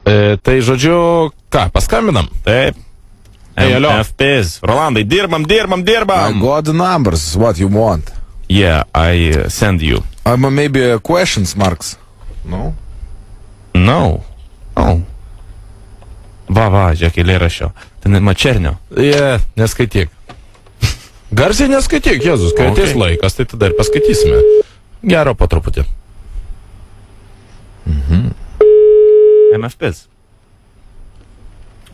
Tai žodžiu, ką, paskambinam? Taip. MFPs. Rolandai, dirbam. I got the numbers, what you want? Yeah, I send you. Maybe questions marks. No? No. Oh. Va, žiūrėk, eilėraščio. Ten Mačernio. Neskaityk. Garsiai neskaityk, Jėzus, kai ateis laikas, tai tada ir paskaitysime. Gero po truputį. MFPs.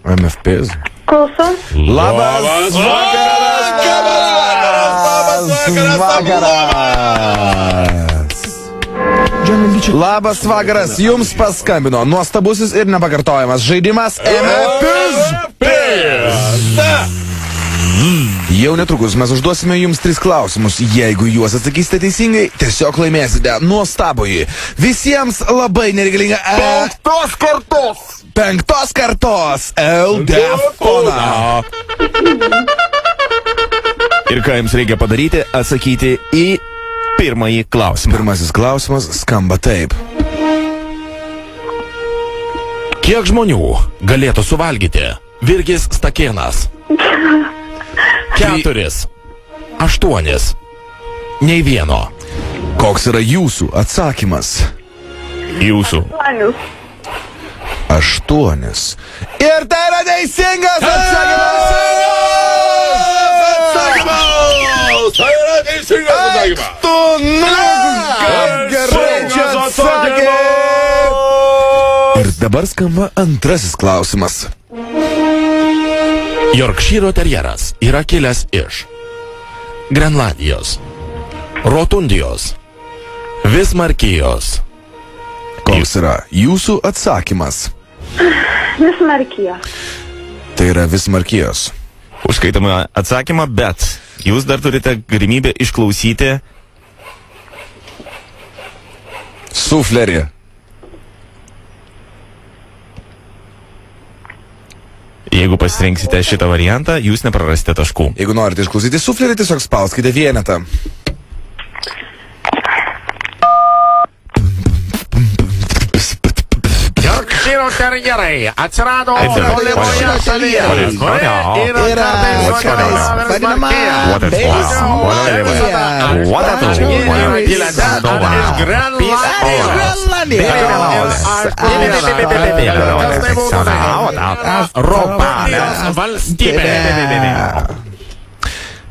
MFPs? Klausom. Labas vakaras, jums paskambino nuostabusis ir nepakartojamas žaidimas MFPs. Jau netrukus mes užduosime jums 3 klausimus. Jeigu juos atsakysite teisingai, tiesiog laimėsite nuostabųjį, visiems labai nereikalingą 5 kartos LD foną. Ir ką jums reikia padaryti, atsakyti į pirmąjį klausimą. Pirmasis klausimas skamba taip. Kiek žmonių galėtų suvalgyti Virgis Stakėnas? 4, 8, nei vieno. Koks yra jūsų atsakymas? Jūsų. 8. Ir tai yra teisingas atsakymas! Ir dabar skamba antrasis klausimas. Yorkšyro terjeras yra kilęs iš Grenlandijos, Rotundijos, Vismarkijos. Koks yra jūsų atsakymas? Vismarkija. Tai yra Vismarkijos. Užskaitome atsakymą, bet jūs dar turite galimybę išklausyti Suflerį. Jeigu pasirinksite šitą variantą, jūs neprarasite taškų. Jeigu norite išklausyti suflerį, tiesiog spauskite vienetą. Yorkšyro terjerai atsirado tolimoje šalyje, kuri yra kartais vadinama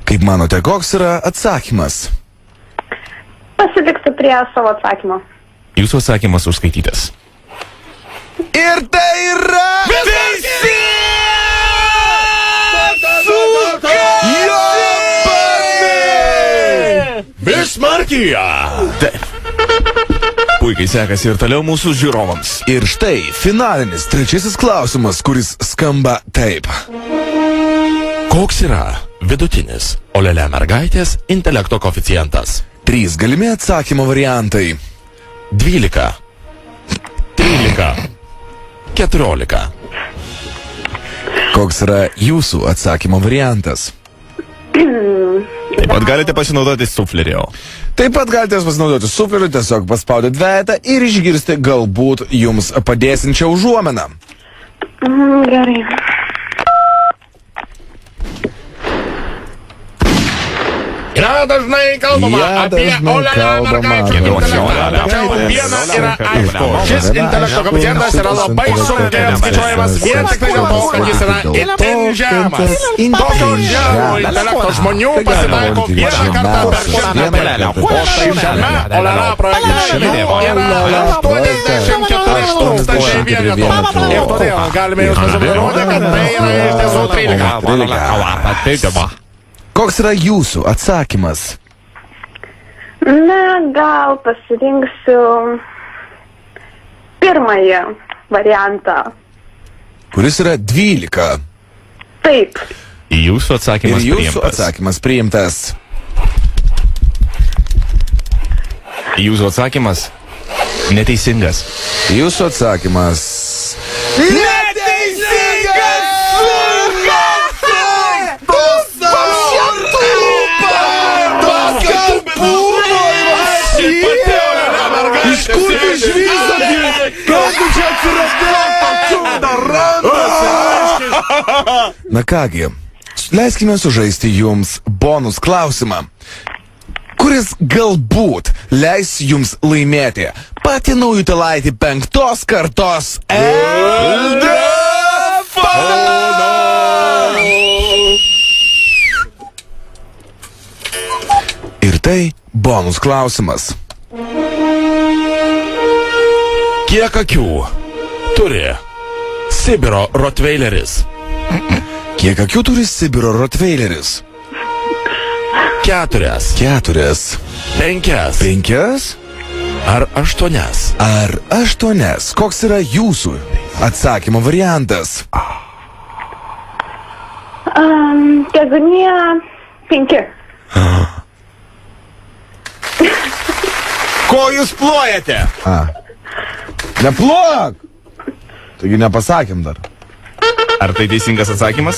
Kaip manote, koks yra atsakymas? Pasiliksiu prie savo atsakymo. Jūsų atsakymas užskaitytas. Ir tai yra visi! Vismarkija! Puikiai sekasi ir toliau mūsų žiūrovams. Ir štai finalinis trečiasis klausimas, kuris skamba taip. Koks yra vidutinis Olele mergaitės intelekto koeficientas? 3 galimi atsakymo variantai. 12, 13, 14. Koks yra jūsų atsakymo variantas? Taip pat galite pasinaudoti suflerio. Taip pat galite pasinaudoti sufleriu, tiesiog paspaudyti dvejetą ir išgirsti galbūt jums padėsinčią užuomeną. Gerai. Yra dažnai kalbama apie Olele mergaitės intelektą. Tačiau viena yra aišku. Šis intelekto koeficientas yra labai sunkiai apskaičiuojamas vien tik dėl to, kad jis yra itin žemas. Tokio žemo intelekto žmonių pasitaiko vieną kartą per 100 metų. O štai šiame Olele projekte yra 84 tūkstančiai vienetų. Ir todėl galime jūs pasakyti, kad tai yra iš tiesų 13. Koks yra jūsų atsakymas? Na, gal pasirinksiu pirmąjį variantą. Kuris yra 12. Taip. Jūsų atsakymas ir jūsų priimtas. atsakymas priimtas. Jūsų atsakymas neteisingas. Jūsų atsakymas... Iš kur iš viso? Kaip tu čia atsiradai? Na kągi, leiskime sužaisti jums bonus klausimą, kuris galbūt leis jums laimėti patį naujutėlaitį 5 kartos Ir tai bonus klausimas. Kiek akių turi Sibiro rotveileris? Kiek akių turi Sibiro rotveileris? 4, 4, 5 5 ar 8? ar 8? Koks yra jūsų atsakymo variantas? Tegunie 5. Ko jūs plojate? Neplok! Taigi nepasakėm dar. Ar tai teisingas atsakymas?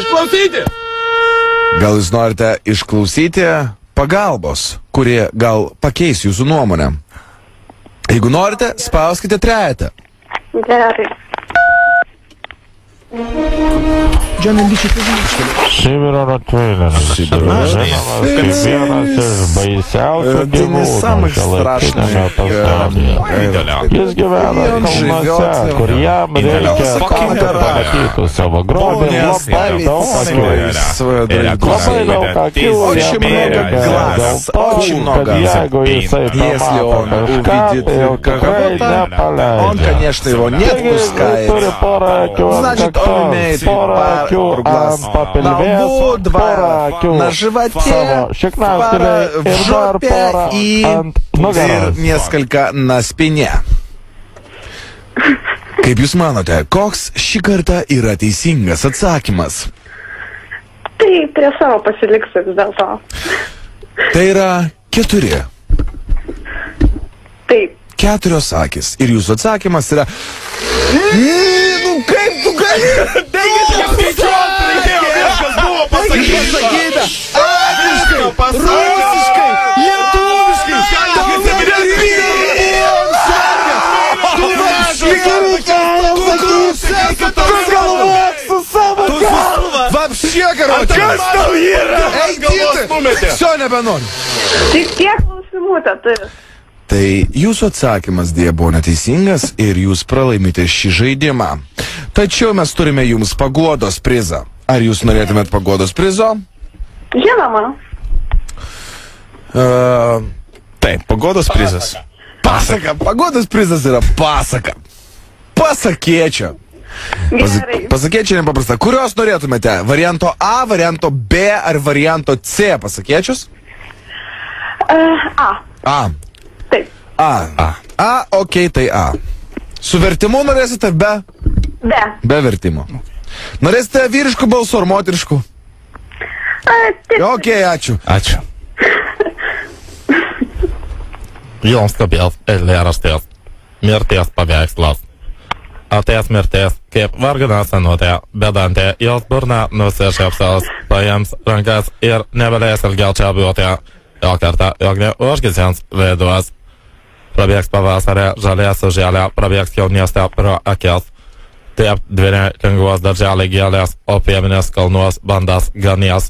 Išklausyti! Gal jūs norite išklausyti pagalbos, kurie gal pakeis jūsų nuomonę? Jeigu norite, spauskite 3. Gerai. Sibiro rotveileris. Žinomas kaip vienas iš baisiausių gyvūnų šiuolaikiniame pasaulyje. Jis gyvena kalnuose, kur jam reikia tam, kad pamatytų savo grobį, labai daug akių. Labai daug akių jam reikia dėl to, kad jeigu jisai pamato kažką, tai jau tikrai nepaleidžia. Taigi jis turi porą akių ant kaktos, porą akių ant papilvės, porą akių savo šiknaustylėje ir dar porą ant nugaros. Nесколько на спине. Kaip jūs manote, koks šį kartą yra teisingas atsakymas? Tai prie savo pasiliksiu vis dėlto. Tai yra 4. Taip. 4 akys. Ir jūsų atsakymas yra... Nu kaip tu gali? Viskas buvo pasakyta! Angliškai, rusiškai, lietuviškai, Вообще, короче! Kas tau yra? Все, nebenoriu. Tik tiek klausimų turi. Tai jūsų atsakymas dėja buvo neteisingas ir jūs pralaimite šį žaidimą. Tačiau mes turime jums paguodos prizą. Ar jūs norėtumėt paguodos prizo? Žinoma. Taip, paguodos prizas. Pasaka. Paguodos prizas yra pasaka. Pasakėčia. Gerai. Pasakėčia nepaprasta. Kurios norėtumėte? Varianto A, varianto B ar varianto C pasakėčius? A. A. Taip. A, okei, tai A. Su vertimu norėsite be? Be. Be vertimo. Norėsite vyriškų balsų ar moteriškų? Okei, ačiū. Ačiū. Jums kabės eilėraštis mirties paveikslas. Atės mirtis, kaip vargana senutė, bedantė, jos burna nusišypsos, paims rankas ir negalės ilgiau čia būti. Jo kartą, jog neužgesins veiduos. Prabėgs pavasarė, žalės sužėlė, prabėgs jaunystė pro akis. Taip dviniai lengvos darželį gėlės, o piemenės kalnuos bandas ganės.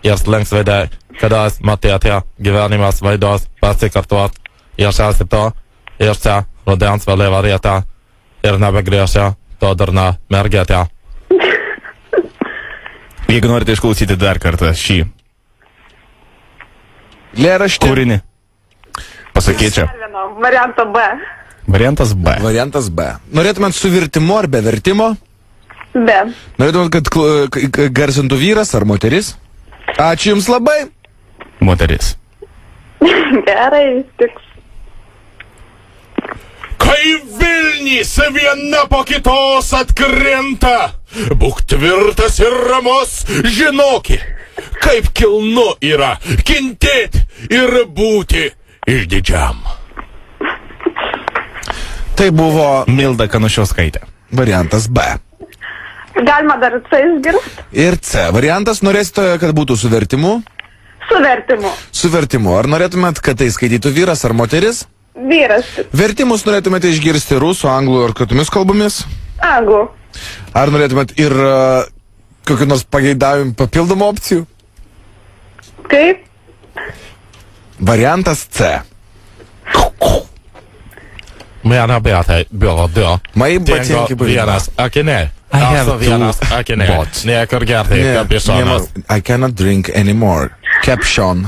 Ir slinks veidai, kadais matėte, gyvenimas vaidos pasikartuos. Ir šiasi to, ir čia rudens vėliava rieta. Ir nebegrėšia to darna mergetė. Jeigu norite išklausyti dar kartą šį kūrinį, pasakėčia. Varianto B. Variantas B. Variantas B. Norėtumėt su vertimu ar be vertimo? Be. Norėtumėt, kad garsintų vyras ar moteris? Ačiū jums labai. Moteris. Gerai, tiks. Kai Vilnys viena po kitos atkrinta, būk tvirtas ir ramus, žinoki, kaip kilnu yra kentėti ir būti išdidžiam. Tai buvo Milda Kanušiauskaitė. variantas B. Galima dar C išgirsti? Ir C. Variantas norėsite, kad būtų su vertimu? Su vertimu. Su vertimu. Ar norėtumėt, kad tai skaitytų vyras ar moteris? Vyras. Vertimus norėtumėte išgirsti rusų, anglų ar kitomis kalbomis? Anglų. Ar norėtumėt ir kokių nors pageidavimų papildomų opcijų? Kaip? Variantas C. Menar Beate bra. Мои ботинки были. Vienas akine. I have Also vienas two akine. bots. Nekargerti kapišonas. I cannot drink anymore. Caption.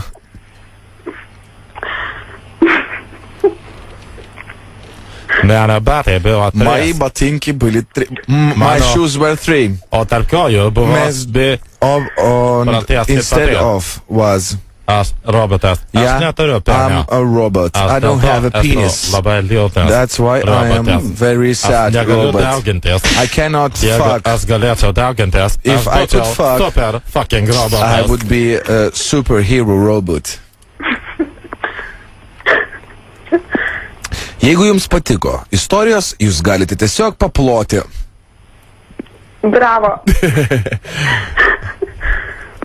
Menar Beate buvo Мои 3. ботинки были 3. My shoes were 3. O tarp kojų buvo Mes- 2. Pratęskit Instead patį. of was. Aš robotas. Aš Yeah, neturiu I'm penio. a robot. I don't have a penis. Labai liūtas. That's why I am very sad Aš negaliu robot. daugintis. I cannot Jeigu fuck. aš galėčiau daugintis, If aš I could būčiau fuck, super fucking I robotas. would be a superhero robot. Jeigu jums patiko istorijos, jūs galite tiesiog paploti. Bravo.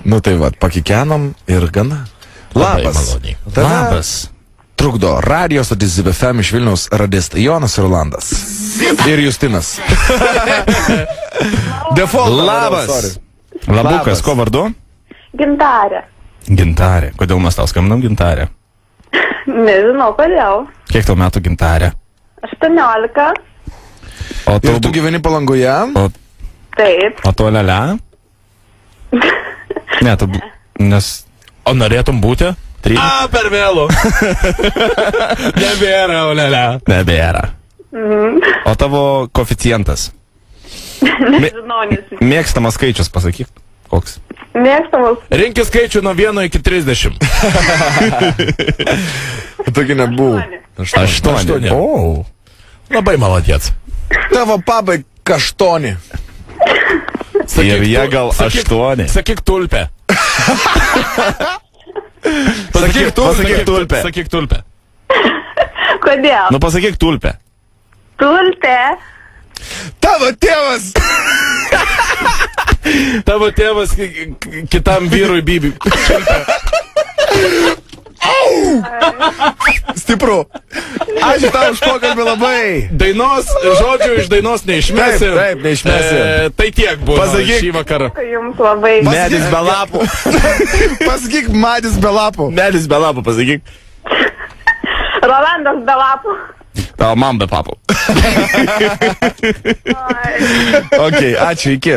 Nu tai va, pakikenom ir gana. Labai Labas. maloniai. Tave Labas. Trukdo radijos stotis ZBFM iš Vilniaus radistai Jonas ir Rolandas. Ir Justinas. Default. Labas. Sorry. Labukas, ko vardu? Gintarė. Gintarė. Kodėl mes tau skambinam Gintarė? Nežinau, kodėl. Kiek tau metų Gintarė? 18. O Ir tu gyveni Palangoje? Taip. O tu lele? Ne, tu... Nes... O norėtum būti? 3. Per vėlų. Nebėra, olele. Nebėra. O tavo koeficientas? Nežinau, nes Mėgstamas skaičius, pasakyk. Koks? mėgstamas. Rinkis skaičių nuo 1 iki 30. Togi nebuvo. 8. O. Labai maladiec. Tavo pabai kaštoni. Ir jie gal 8. Sakyk tulpę. Pasakyk tulpę. Sakyk tulpę. Kodėl? Nu pasakyk tulpę. Tulpė. Tavo tėvas. Tavo tėvas kitam vyrui bibi. Stipru. Ačiū tau už pokalbį labai. Dainos, žodžių iš dainos neišmesim. Taip, neišmesim. Tai tiek buvo Pasakyk. šį vakarą. Jums labai. Medis be lapų. Pasakyk, Madis be lapų. Medis be lapų, pasakyk. Rolandas be lapų. O man be papų. Ok, ačiū, iki.